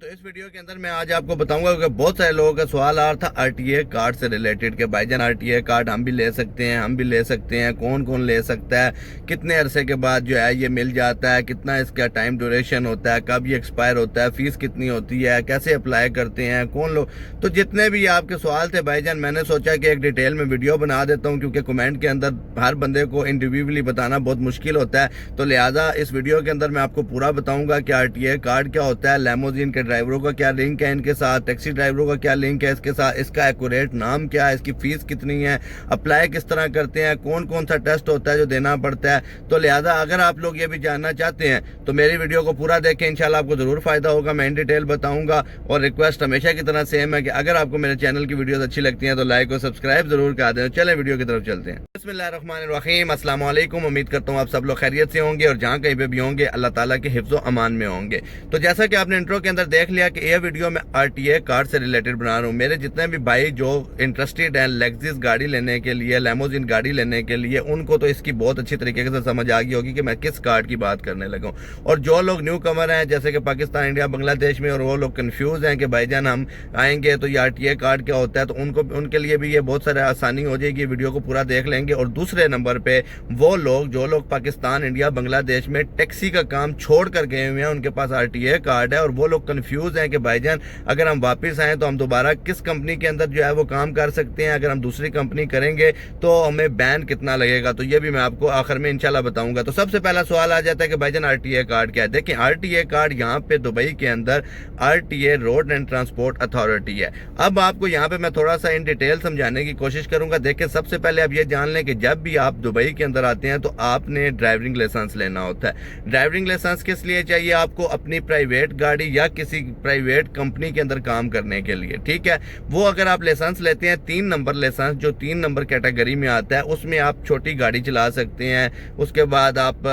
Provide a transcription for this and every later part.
तो इस वीडियो के अंदर मैं आज आपको बताऊंगा कि बहुत सारे लोगों का सवाल आ रहा था आरटीए कार्ड से रिलेटेड कि भाईजान आरटीए कार्ड हम भी ले सकते हैं, हम भी ले सकते हैं, कौन कौन ले सकता है, कितने अरसे के बाद जो है ये मिल जाता है, कितना इसका टाइम ड्यूरेशन होता है, कब ये एक्सपायर होता है, फीस कितनी होती है, कैसे अप्लाई करते हैं, कौन लोग। तो जितने भी आपके सवाल थे भाईजान, मैंने सोचा कि एक डिटेल में वीडियो बना देता हूँ, क्योंकि कमेंट के अंदर हर बंदे को इंडिविजुअली बताना बहुत मुश्किल होता है। तो लिहाजा इस वीडियो के अंदर मैं आपको पूरा बताऊंगा कि आरटीए कार्ड क्या होता है, लेमोजीन के ड्राइवरों का क्या लिंक है इनके साथ, टैक्सी ड्राइवरों का क्या लिंक है इसके साथ, इसका एक्यूरेट नाम क्या है, इसकी फीस कितनी है, अप्लाई किस तरह करते हैं, कौन कौन सा टेस्ट होता है जो देना पड़ता है। तो लिहाजा अगर आप लोग ये भी जानना चाहते हैं तो मेरी वीडियो को पूरा देखें, इंशाल्लाह आपको जरूर फायदा होगा। मैं इन डिटेल बताऊंगा और रिक्वेस्ट हमेशा की तरह सेम है कि अगर आपको मेरे चैनल की वीडियोस अच्छी लगती हैं तो लाइक और सब्सक्राइब जरूर कर दें। चलें वीडियो की तरफ चलते हैं। बिस्मिल्लाहिर्रहमानिर्रहीम, अस्सलाम वालेकुम। उम्मीद करता हूँ आप सब लोग खैरियत से होंगे और जहाँ कहीं पे भी होंगे अल्लाह ताला के हिफ्ज़ो अमान में होंगे। तो जैसा कि आपने इंट्रो के अंदर देख लिया कि यह वीडियो मैं आरटीए कार्ड से रिलेटेड बना रहा हूँ। मेरे जितने भी भाई जो इंटरेस्टेड हैं लेक्सिस गाड़ी लेने के लिए, लेमोजिन गाड़ी लेने के लिए, उनको तो इसकी बहुत अच्छी तरीके से समझ आ गई होगी कि मैं किस कार्ड की बात करने लगा हूँ। और जो लोग न्यू कमर हैं जैसे कि पाकिस्तान, इंडिया, बांग्लादेश में, और वो लोग कंफ्यूज हैं कि भाईजान हम आएंगे तो ये आरटीए कार्ड क्या होता है, तो उनके लिए भी ये बहुत सारे आसानी हो जाएगी। वीडियो को पूरा देख लेंगे। और दूसरे नंबर पे वो लोग जो लोग पाकिस्तान, इंडिया, बांग्लादेश में टैक्सी का काम छोड़ कर गए हुए हैं, उनके पास आरटीए कार्ड है और वो लोग कंफ्यूज हैं कि भाईजान अगर हम वापस आए तो हम दोबारा किस कंपनी के अंदर जो है वो काम कर सकते हैं, अगर हम दूसरी कंपनी करेंगे तो हमें बैन कितना लगेगा। तो ये भी मैं आपको आखिर में इंशाल्लाह बताऊंगा। तो सबसे पहला सवाल आ जाता है कि भाईजान आरटीए कार्ड क्या है। देखिए, आरटीए कार्ड यहाँ पे दुबई के अंदर RTA road and transport authority है। अब आपको यहाँ पे मैं थोड़ा सा इन डिटेल समझाने की कोशिश करूंगा। देखिए, सबसे पहले आप ये जान लें कि जब भी आप दुबई के अंदर आते हैं तो आपने ड्राइविंग लाइसेंस लेना होता है। ड्राइविंग लाइसेंस किस लिए चाहिए आपको? अपनी प्राइवेट गाड़ी या किसी प्राइवेट कंपनी के अंदर काम करने के लिए, ठीक है। वो अगर आप लाइसेंस लेते हैं 3 नंबर लाइसेंस, जो 3 नंबर कैटेगरी में आता है, उसमें आप छोटी गाड़ी चला सकते हैं। उसके बाद आप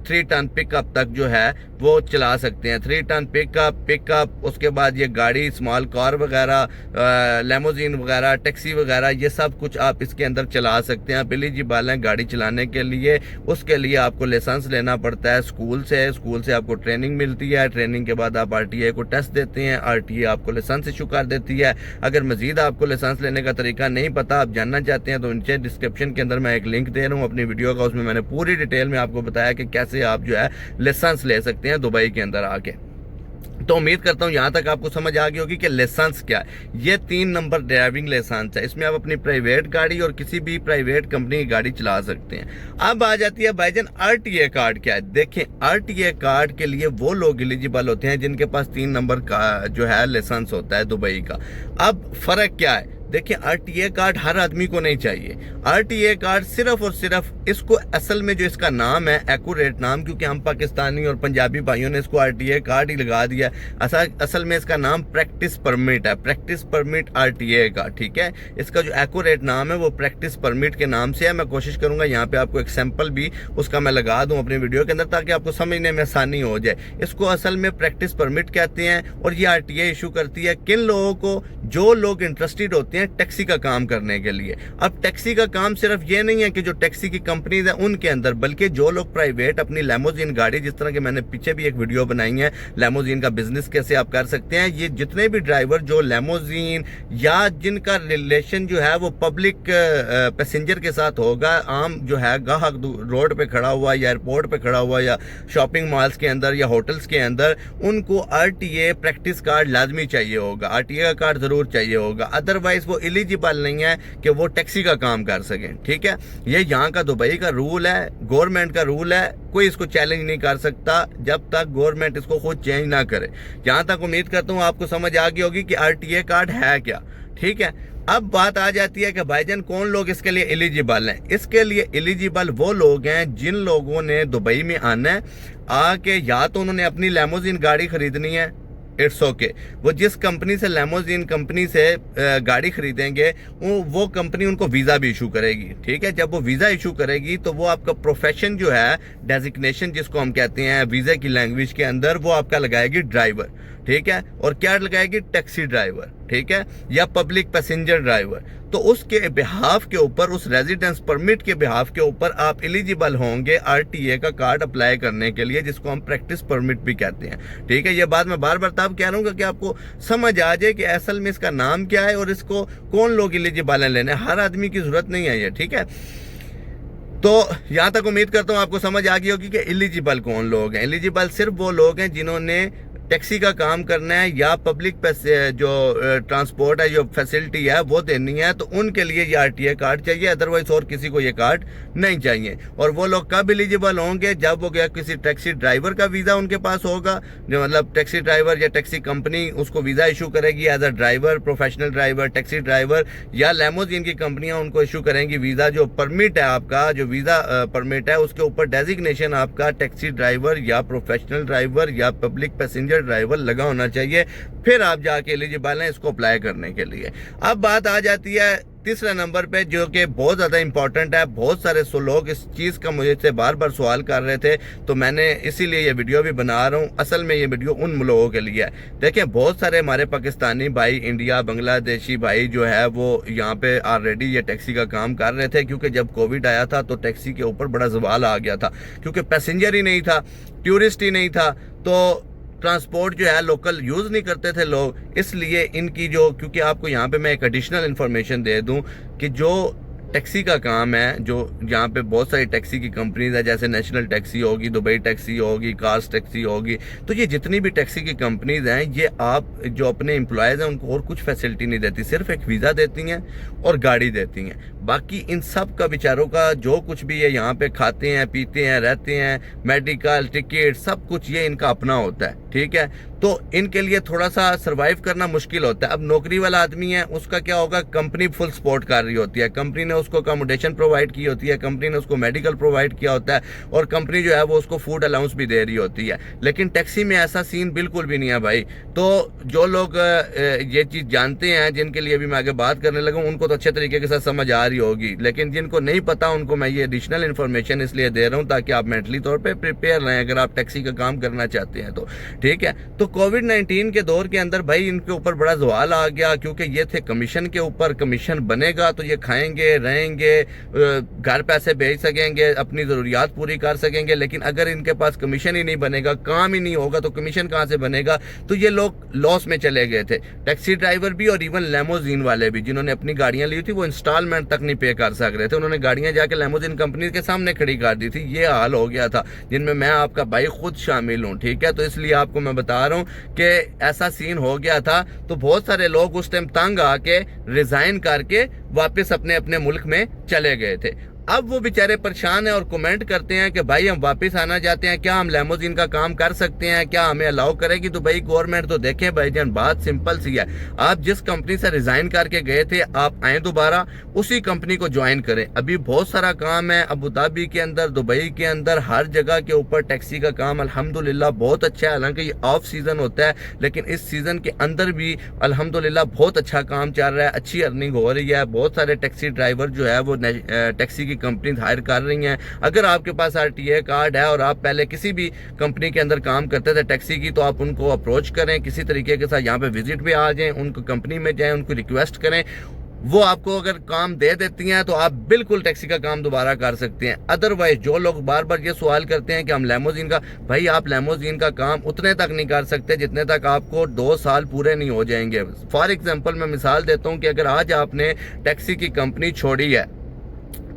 3 टन पिकअप तक जो है वो चला सकते हैं। 3 टन पिकअप, उसके बाद ये गाड़ी स्मॉल कार वगैरह, लेमोजीन वगैरह, टैक्सी वगैरह, ये सब कुछ आप इसके अंदर चला सकते हैं। आप एलिजिबल हैं गाड़ी चलाने के लिए। उसके लिए आपको लाइसेंस लेना पड़ता है स्कूल से आपको ट्रेनिंग मिलती है। ट्रेनिंग के बाद आप आरटीए को टेस्ट देते हैं, आरटीए आपको लाइसेंस इशू कर देती है। अगर मजीद आपको लाइसेंस लेने का तरीका नहीं पता, आप जानना चाहते हैं, तो नीचे डिस्क्रिप्शन के अंदर मैं एक लिंक दे रहा हूँ अपनी वीडियो का, उसमें मैंने पूरी डिटेल में आपको बताया कि कैसे आप जो है लाइसेंस ले सकते हैं दुबई के अंदर आके। तो उम्मीद करता हूँ यहाँ तक आपको समझ आ गई होगी कि लाइसेंस क्या है। ये 3 नंबर ड्राइविंग लाइसेंस है। इसमें आप अपनी प्राइवेट गाड़ी और किसी भी प्राइवेट कंपनी की गाड़ी चला सकते हैं। अब आ जाती है भाईजान आरटीए कार्ड क्या है। देखें, आरटीए कार्ड के लिए वो लोग एलिजिबल होते हैं जिनके पास 3 नंबर का जो है लाइसेंस होता है दुबई का। अब फर्क क्या है? देखिए, आरटीए कार्ड हर आदमी को नहीं चाहिए। आरटीए कार्ड सिर्फ और सिर्फ इसको, असल में जो इसका नाम है, एक्यूरेट नाम, क्योंकि हम पाकिस्तानी और पंजाबी भाइयों ने इसको आरटीए कार्ड ही लगा दिया। असल में इसका नाम प्रैक्टिस परमिट है, प्रैक्टिस परमिट आरटीए का, ठीक है। इसका जो एक्यूरेट नाम है वो प्रैक्टिस परमिट के नाम से है। मैं कोशिश करूंगा यहाँ पे आपको एक सैंपल भी उसका मैं लगा दूं अपनी वीडियो के अंदर, ताकि आपको समझने में आसानी हो जाए। इसको असल में प्रैक्टिस परमिट कहते हैं और ये आरटीए इशू करती है किन लोगों को? जो लोग इंटरेस्टेड होते हैं टैक्सी का काम करने के लिए। अब टैक्सी का काम सिर्फ ये नहीं है कि जो टैक्सी की कंपनीज है उनके अंदर, बल्कि जो लोग प्राइवेट अपनी लेमोजीन गाड़ी, जिस तरह के मैंने पीछे भी एक वीडियो बनाई है लेमोजीन का बिजनेस कैसे आप कर सकते हैं, ये जितने भी ड्राइवर जो लेमोजीन या जिनका रिलेशन जो है वो पब्लिक पैसेंजर के साथ होगा, आम जो है गाहक रोड पे खड़ा हुआ या एयरपोर्ट पे खड़ा हुआ या शॉपिंग मॉल्स के अंदर या होटल्स के अंदर, उनको आरटीए प्रैक्टिस कार्ड लाजमी चाहिए होगा, आरटीए का कार्ड जरूर चाहिए होगा। अदरवाइज वो एलिजिबल नहीं है कि वो टैक्सी का काम कर सकें, ठीक है। ये यहाँ का दुबई का रूल है, गवर्नमेंट का रूल है। कोई इसको चैलेंज नहीं कर सकता जब तक गवर्नमेंट इसको खुद चेंज ना करे। यहाँ तक उम्मीद करता हूँ आपको समझ आ गई होगी कि आरटीए कार्ड है क्या, ठीक है। अब बात आ जाती है कि भाईजान कौन लोग इसके लिए एलिजिबल हैं। इसके लिए एलिजिबल वो लोग हैं जिन लोगों ने दुबई में आना है, आके या तो उन्होंने अपनी लेमोजीन गाड़ी खरीदनी है, इट्स ओके। वो जिस कंपनी से लेमोजीन कंपनी से गाड़ी खरीदेंगे वो कंपनी उनको वीज़ा भी इशू करेगी, ठीक है। जब वो वीज़ा इशू करेगी तो वो आपका प्रोफेशन जो है, डेजिग्नेशन जिसको हम कहते हैं वीज़ा की लैंग्वेज के अंदर, वो आपका लगाएगी ड्राइवर, ठीक है, और क्या लगाएगी, टैक्सी ड्राइवर, ठीक है, या पब्लिक पैसेंजर ड्राइवर। तो उसके बिहाफ के ऊपर, उस रेजिडेंस परमिट के बिहाफ के ऊपर आप एलिजिबल होंगे आरटीए का कार्ड अप्लाई करने के लिए, जिसको हम प्रैक्टिस परमिट भी कहते हैं, ठीक है। ये बात मैं बार बार तब कह रहा हूँ कि आपको समझ आ जाए कि असल में इसका नाम क्या है और इसको कौन लोग एलिजिबल लेने, हर आदमी की जरूरत नहीं है ये, ठीक है। तो यहाँ तक उम्मीद करता हूँ आपको समझ आ गई होगी कि एलिजिबल कौन लोग हैं। एलिजिबल सिर्फ वो लोग हैं जिन्होंने टैक्सी का काम करना है या पब्लिक जो ट्रांसपोर्ट है, जो फैसिलिटी है वो देनी है, तो उनके लिए ये आरटीए कार्ड चाहिए, अदरवाइज और किसी को ये कार्ड नहीं चाहिए। और वो लोग कब एलिजिबल होंगे, जब वो गया किसी टैक्सी ड्राइवर का वीज़ा उनके पास होगा, जो मतलब टैक्सी ड्राइवर या टैक्सी कंपनी उसको वीज़ा इशू करेगी as a driver, professional driver, taxi driver, या लेमोजिन की कंपनियां उनको इशू करेंगी वीज़ा। जो परमिट है आपका, जो वीज़ा परमिट है, उसके ऊपर डेजिग्नेशन आपका टैक्सी ड्राइवर या प्रोफेशनल ड्राइवर या पब्लिक पैसेंजर ड्राइवर लगा होना चाहिए, फिर आप जाके एलिजिबल हैं इसको अप्लाई करने के लिए। अब बात आ जाती है तीसरे नंबर पे, जो कि बहुत ज़्यादा इंपॉर्टेंट है। बहुत सारे लोग इस चीज़ का मुझे से बार बार सवाल कर रहे थे, तो मैंने इसीलिए ये वीडियो भी बना रहा हूँ। असल में ये वीडियो उन लोगों के लिए है। देखें, बहुत सारे हमारे पाकिस्तानी भाई, इंडिया, बांग्लादेशी भाई जो है वो यहाँ पे ऑलरेडी ये टैक्सी का काम कर रहे थे, क्योंकि जब कोविड आया था तो टैक्सी के ऊपर बड़ा सवाल आ गया था, क्योंकि पैसेंजर ही नहीं था, टूरिस्ट ही नहीं था, तो ट्रांसपोर्ट जो है लोकल यूज़ नहीं करते थे लोग। इसलिए इनकी जो, क्योंकि आपको यहाँ पे मैं एक एडिशनल इन्फॉर्मेशन दे दूँ कि जो टैक्सी का काम है, जो यहाँ पे बहुत सारी टैक्सी की कंपनीज है, जैसे नेशनल टैक्सी होगी, दुबई टैक्सी होगी, कार्स टैक्सी होगी, तो ये जितनी भी टैक्सी की कंपनीज हैं, ये आप जो अपने एम्प्लॉयज़ हैं उनको और कुछ फैसिलिटी नहीं देती, सिर्फ एक वीज़ा देती हैं और गाड़ी देती हैं। बाकी इन सब का बेचारों का जो कुछ भी है, यहाँ पे खाते हैं, पीते हैं, रहते हैं, मेडिकल, टिकट, सब कुछ ये इनका अपना होता है, ठीक है। तो इनके लिए थोड़ा सा सरवाइव करना मुश्किल होता है। अब नौकरी वाला आदमी है, उसका क्या होगा, कंपनी फुल सपोर्ट कर रही होती है, कंपनी ने उसको अकोमोडेशन प्रोवाइड की होती है, कंपनी ने उसको मेडिकल प्रोवाइड किया होता है, और कंपनी जो है वो उसको फूड अलाउंस भी दे रही होती है। लेकिन टैक्सी में ऐसा सीन बिल्कुल भी नहीं है भाई। तो जो लोग ये चीज़ जानते हैं, जिनके लिए भी मैं आगे बात करने लगा, उनको तो अच्छे तरीके के साथ समझ आ रही होगी, लेकिन जिनको नहीं पता उनको मैं ये एडिशनल इन्फॉर्मेशन इसलिए दे रहा हूँ ताकि आप मेंटली तौर पर प्रिपेयर रहें अगर आप टैक्सी का काम करना चाहते हैं तो, ठीक है। तो कोविड-19 के दौर के अंदर भाई इनके ऊपर बड़ा सवाल आ गया, क्योंकि ये थे कमीशन के ऊपर, कमीशन बनेगा तो ये खाएंगे, रहेंगे, घर पैसे भेज सकेंगे, अपनी ज़रूरियात पूरी कर सकेंगे। लेकिन अगर इनके पास कमीशन ही नहीं बनेगा, काम ही नहीं होगा, तो कमीशन कहाँ से बनेगा। तो ये लोग लॉस में चले गए थे, टैक्सी ड्राइवर भी और इवन लेमोजीन वाले भी, जिन्होंने अपनी गाड़ियाँ ली थी वो इंस्टॉलमेंट तक नहीं पे कर सक रहे थे, उन्होंने गाड़ियाँ जाके लेमोजीन कंपनी के सामने खड़ी कर दी थी। ये हाल हो गया था, जिनमें मैं आपका भाई खुद शामिल हूँ, ठीक है। तो इसलिए आपको मैं बता रहा हूँ कि ऐसा सीन हो गया था। तो बहुत सारे लोग उस टाइम तंग आके रिजाइन करके वापस अपने अपने मुल्क में चले गए थे। अब वो बेचारे परेशान हैं और कमेंट करते हैं कि भाई हम वापस आना चाहते हैं, क्या हम लेमोजीन का काम कर सकते हैं, क्या हमें अलाउ करेगी। तो भाई गवर्नमेंट तो देखें भाईजान, बात सिंपल सी है, आप जिस कंपनी से रिजाइन करके गए थे, आप आए दोबारा उसी कंपनी को ज्वाइन करें। अभी बहुत सारा काम है अबू धाबी के अंदर, दुबई के अंदर, हर जगह के ऊपर टैक्सी का काम अल्हम्दुलिल्लाह बहुत अच्छा है। हालांकि ये ऑफ सीजन होता है, लेकिन इस सीजन के अंदर भी अल्हम्दुलिल्लाह बहुत अच्छा काम चल रहा है, अच्छी अर्निंग हो रही है। बहुत सारे टैक्सी ड्राइवर जो है वो टैक्सी कंपनी हायर कर रही हैं। अगर आपके पास आरटीए कार्ड है और आप पहले किसी भी कंपनी के अंदर काम करते थे टैक्सी की, तो आप उनको अप्रोच करें, किसी तरीके के साथ यहाँ पे विजिट पे आ जाएं, उनको कंपनी में जाएं, उनको रिक्वेस्ट करें, वो आपको अगर काम दे देती हैं तो आप बिल्कुल टैक्सी का काम दोबारा कर सकते हैं। अदरवाइज जो लोग बार बार ये सवाल करते हैं कि हम लेमोजीन का, भाई आप लेमोजीन का काम उतने तक नहीं कर सकते जितने तक आपको 2 साल पूरे नहीं हो जाएंगे। फॉर एग्जाम्पल मैं मिसाल देता हूँ कि अगर आज आपने टैक्सी की कंपनी छोड़ी है,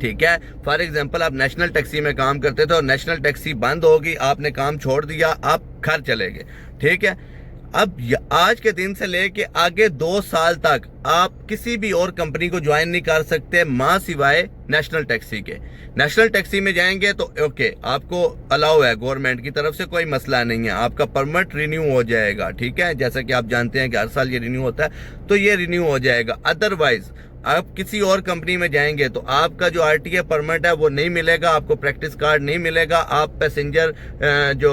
ठीक है, फॉर एग्जाम्पल आप नेशनल टैक्सी में काम करते थे और नेशनल टैक्सी बंद होगी, आपने काम छोड़ दिया, आप घर चले गए, ठीक है। अब आज के दिन से लेके आगे 2 साल तक आप किसी भी और कंपनी को ज्वाइन नहीं कर सकते, मां सिवाय नेशनल टैक्सी के। नेशनल टैक्सी में जाएंगे तो ओके, आपको अलाउ है गवर्नमेंट की तरफ से, कोई मसला नहीं है, आपका परमिट रिन्यू हो जाएगा, ठीक है। जैसा कि आप जानते हैं कि हर साल ये रिन्यू होता है, तो ये रिन्यू हो जाएगा। अदरवाइज आप किसी और कंपनी में जाएंगे तो आपका जो आरटीए परमिट है वो नहीं मिलेगा, आपको प्रैक्टिस कार्ड नहीं मिलेगा, आप पैसेंजर जो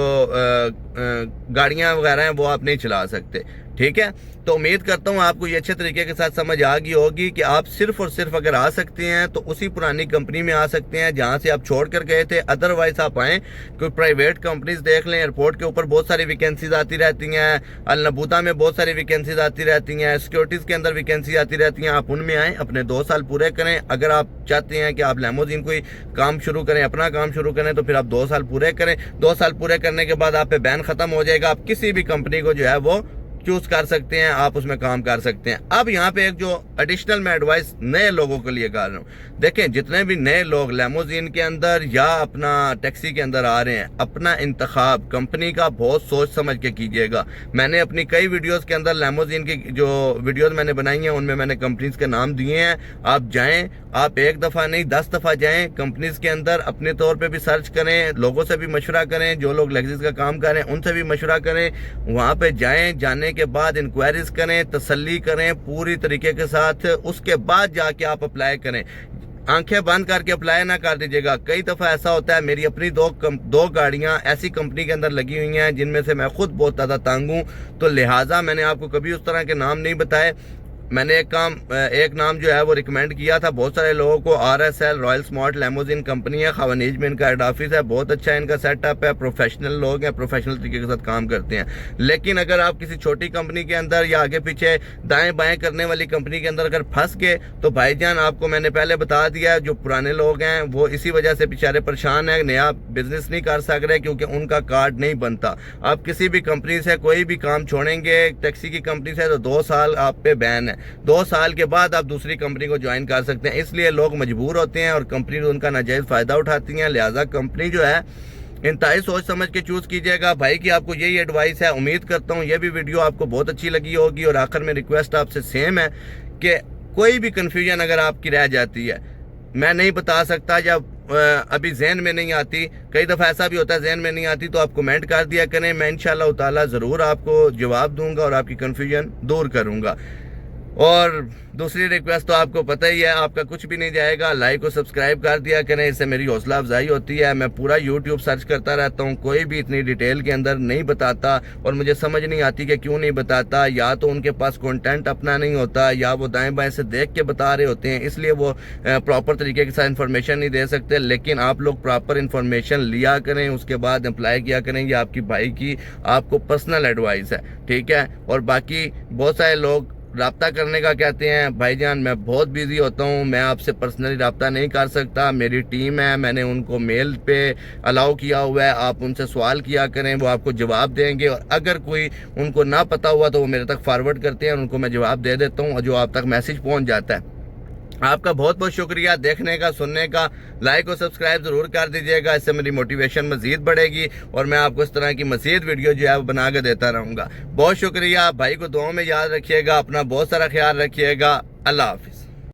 गाड़ियां वगैरह हैं वो आप नहीं चला सकते। ठीक है, तो उम्मीद करता हूँ आपको ये अच्छे तरीके के साथ समझ आ गई होगी कि आप सिर्फ और सिर्फ अगर आ सकते हैं तो उसी पुरानी कंपनी में आ सकते हैं जहां से आप छोड़ कर गए थे। अदरवाइज आप आएँ कोई प्राइवेट कंपनीज देख लें, एयरपोर्ट के ऊपर बहुत सारी वैकेंसीज आती रहती हैं, अलनबूता में बहुत सारी वैकेंसीज आती रहती हैं, सिक्योरिटीज़ के अंदर वैकेंसी आती रहती हैं, आप उनमें आएँ, अपने 2 साल पूरे करें। अगर आप चाहते हैं कि आप लैमोजीन कोई काम शुरू करें, अपना काम शुरू करें, तो फिर आप 2 साल पूरे करें। 2 साल पूरे करने के बाद आप पे बैन खत्म हो जाएगा, आप किसी भी कंपनी को जो है वो चूज कर सकते हैं, आप उसमें काम कर सकते हैं। अब यहाँ पे एक जो एडिशनल मैं एडवाइस नए लोगों के लिए कर रहा हूँ, देखें जितने भी नए लोग लैमोजीन के अंदर या अपना टैक्सी के अंदर आ रहे हैं, अपना इंतखाब कंपनी का बहुत सोच समझ के कीजिएगा। मैंने अपनी कई वीडियोस के अंदर लैमोजीन की जो वीडियोस मैंने बनाई हैं उनमें मैंने कंपनीज के नाम दिए हैं। आप जाएं, आप 1 दफ़ा नहीं 10 दफ़ा जाएं कंपनीज के अंदर, अपने तौर पे भी सर्च करें, लोगों से भी मशवरा करें, जो लोग लेक्सिस का काम कर रहे हैं उनसे भी मशवरा करें। वहाँ पे जाएं, जाने के बाद इंक्वायरीज करें, तसल्ली करें पूरी तरीके के साथ, उसके बाद जाके आप अप्लाई करें। आंखें बंद करके अप्लाई ना कर दीजिएगा। कई दफ़ा ऐसा होता है, मेरी अपनी दो गाड़ियां ऐसी कंपनी के अंदर लगी हुई हैं जिनमें से मैं खुद बहुत ज़्यादा तंग हूँ, तो लिहाजा मैंने आपको कभी उस तरह के नाम नहीं बताए। मैंने एक नाम जो है वो रिकमेंड किया था बहुत सारे लोगों को, RSL रॉयल स्मार्ट लैमोजीन कंपनी है, खवानीज में इनका हेड ऑफिस है, बहुत अच्छा इनका सेटअप है, प्रोफेशनल लोग हैं, प्रोफेशनल तरीके के साथ काम करते हैं। लेकिन अगर आप किसी छोटी कंपनी के अंदर या आगे पीछे दाएं बाएं करने वाली कंपनी के अंदर अगर फंस गए तो भाईजान आपको मैंने पहले बता दिया, जो पुराने लोग हैं वो इसी वजह से बेचारे परेशान है, नया बिजनेस नहीं कर सक रहे क्योंकि उनका कार्ड नहीं बनता। आप किसी भी कंपनी से कोई भी काम छोड़ेंगे, टैक्सी की कंपनी से, तो 2 साल आप पे बैन है। 2 साल के बाद आप दूसरी कंपनी को ज्वाइन कर सकते हैं। इसलिए लोग मजबूर होते हैं और कंपनी उनका नाजायज फायदा उठाती हैं। लिहाजा कंपनी जो है इंतहाई सोच समझ के चूज कीजिएगा। भाई की आपको यही एडवाइस है। उम्मीद करता हूँ ये भी वीडियो आपको बहुत अच्छी लगी होगी। और आखिर में रिक्वेस्ट आपसे सेम है कि कोई भी कंफ्यूजन अगर आपकी रह जाती है, मैं नहीं बता सकता या अभी जहन में नहीं आती, कई दफ़ा ऐसा भी होता है जहन में नहीं आती, तो आप कमेंट कर दिया करें, मैं इंशाअल्लाह ताला ज़रूर आपको जवाब दूंगा और आपकी कन्फ्यूजन दूर करूंगा। और दूसरी रिक्वेस्ट तो आपको पता ही है, आपका कुछ भी नहीं जाएगा, लाइक और सब्सक्राइब कर दिया करें, इससे मेरी हौसला अफजाई होती है। मैं पूरा यूट्यूब सर्च करता रहता हूँ, कोई भी इतनी डिटेल के अंदर नहीं बताता और मुझे समझ नहीं आती कि क्यों नहीं बताता। या तो उनके पास कंटेंट अपना नहीं होता या वो दाएं बाएं से देख के बता रहे होते हैं, इसलिए वो प्रॉपर तरीके के साथ इन्फॉर्मेशन नहीं दे सकते। लेकिन आप लोग प्रॉपर इन्फॉर्मेशन लिया करें, उसके बाद अप्लाई किया करें। ये आपकी भाई की आपको पर्सनल एडवाइस है, ठीक है। और बाकी बहुत सारे लोग राब्ता करने का कहते हैं, भाईजान मैं बहुत बिजी होता हूं, मैं आपसे पर्सनली राब्ता नहीं कर सकता, मेरी टीम है, मैंने उनको मेल पे अलाउ किया हुआ है, आप उनसे सवाल किया करें, वो आपको जवाब देंगे। और अगर कोई उनको ना पता हुआ तो वो मेरे तक फॉरवर्ड करते हैं, उनको मैं जवाब दे देता हूँ और जो आप तक मैसेज पहुँच जाता है। आपका बहुत बहुत शुक्रिया देखने का, सुनने का। लाइक और सब्सक्राइब जरूर कर दीजिएगा, इससे मेरी मोटिवेशन मजीद बढ़ेगी और मैं आपको इस तरह की मजीद वीडियो जो है वो बना के देता रहूँगा। बहुत शुक्रिया। भाई को दुआओं में याद रखिएगा, अपना बहुत सारा ख्याल रखिएगा। अल्लाह हाफिज़।